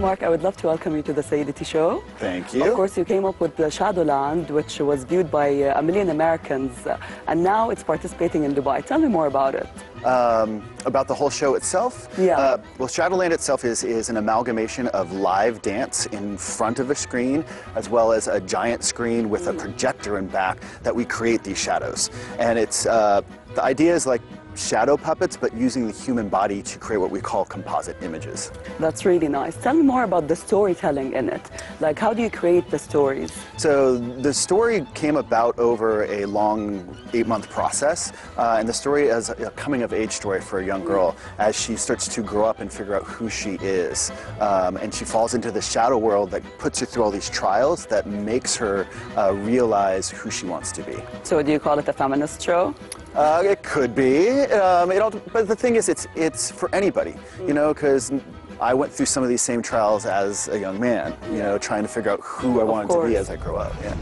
Mark, I would love to welcome you to the Sayyidati Show. Thank you. Of course, you came up with the ShadowLand, which was viewed by 1 million Americans, and now it's participating in Dubai. Tell me more about it. About the whole show itself? Yeah. Well, ShadowLand itself is an amalgamation of live dance in front of a screen, as well as a giant screen with a projector in back that we create these shadows. And it's, the idea is like shadow puppets, but using the human body to create what we call composite images. That's really nice. Tell me more about the storytelling in it. Like, how do you create the stories? So the story came about over a long 8-month process, and the story is a coming-of-age story for a young girl as she starts to grow up and figure out who she is. And she falls into the shadow world that puts her through all these trials that makes her realize who she wants to be. So do you call it a feminist show? It could be, but the thing is, it's for anybody, you know, because I went through some of these same trials as a young man, you know, trying to figure out who I wanted to be as I grow up. Yeah.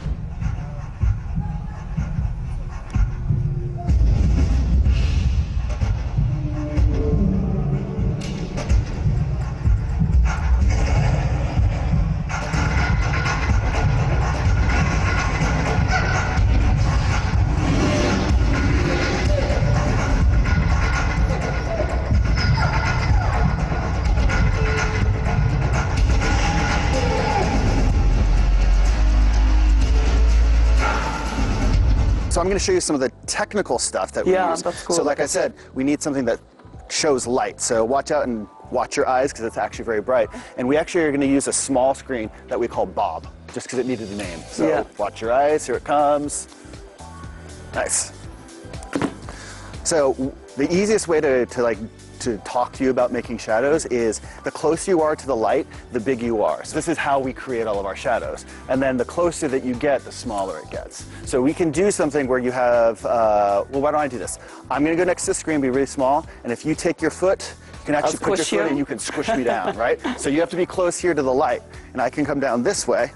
So I'm going to show you some of the technical stuff that we use. That's cool. So like I said, we need something that shows light. So watch out and watch your eyes because it's actually very bright. And we actually are going to use a small screen that we call Bob, just because it needed a name. So watch your eyes, here it comes. Nice. So the easiest way to talk to you about making shadows is the closer you are to the light, the bigger you are. So this is how we create all of our shadows. And then the closer that you get, the smaller it gets. So we can do something where you have, well, why don't I do this? I'm going to go next to the screen, be really small, and if you take your foot, you can actually put your foot and you can squish me down, right? So you have to be close here to the light. And I can come down this way,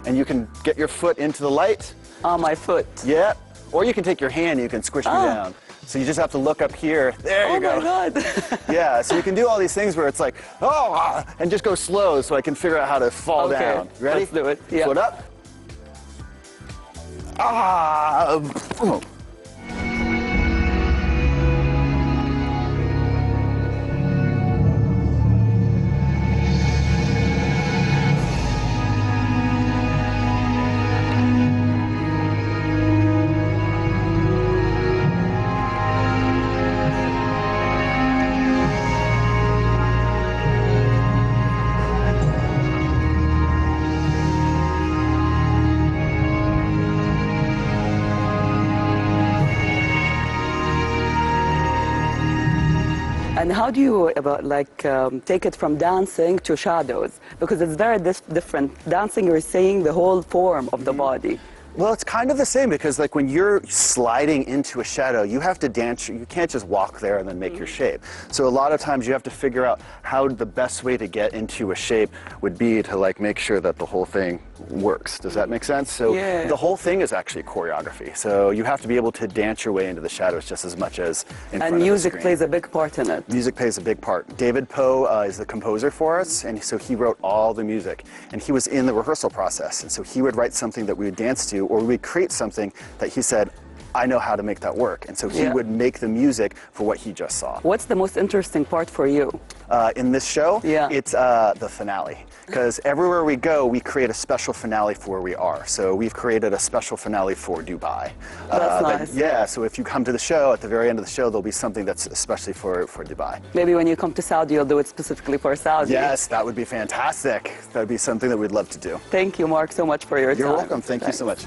and you can get your foot into the light. On my foot. Yeah. Or you can take your hand and you can squish me down. So you just have to look up here. There you go. Oh my God. Yeah, so you can do all these things where it's like, oh, and just go slow so I can figure out how to fall down. Ready? Let's do it. Yeah. Foot up. Ah. And how do you take it from dancing to shadows? Because it's very different. Dancing, you're seeing the whole form of the body. Well, it's kind of the same because like when you're sliding into a shadow, you have to dance. You can't just walk there and then make your shape. So a lot of times you have to figure out how the best way to get into a shape would be to like make sure that the whole thing works. Does that make sense? So the whole thing is actually choreography. So you have to be able to dance your way into the shadows just as much as in front of the screen. And music plays a big part in it. Music plays a big part. David Poe is the composer for us, and so he wrote all the music. And he was in the rehearsal process, and so he would write something that we would dance to, or we would create something that he said, I know how to make that work. And so he would make the music for what he just saw. What's the most interesting part for you? In this show, it's the finale. Because everywhere we go, we create a special finale for where we are. So we've created a special finale for Dubai. That's nice. Yeah, so if you come to the show, at the very end of the show, there'll be something that's especially for Dubai. Maybe when you come to Saudi, you'll do it specifically for Saudi. Yes, that would be fantastic. That would be something that we'd love to do. Thank you, Mark, so much for your time. You're welcome. Thank you so much.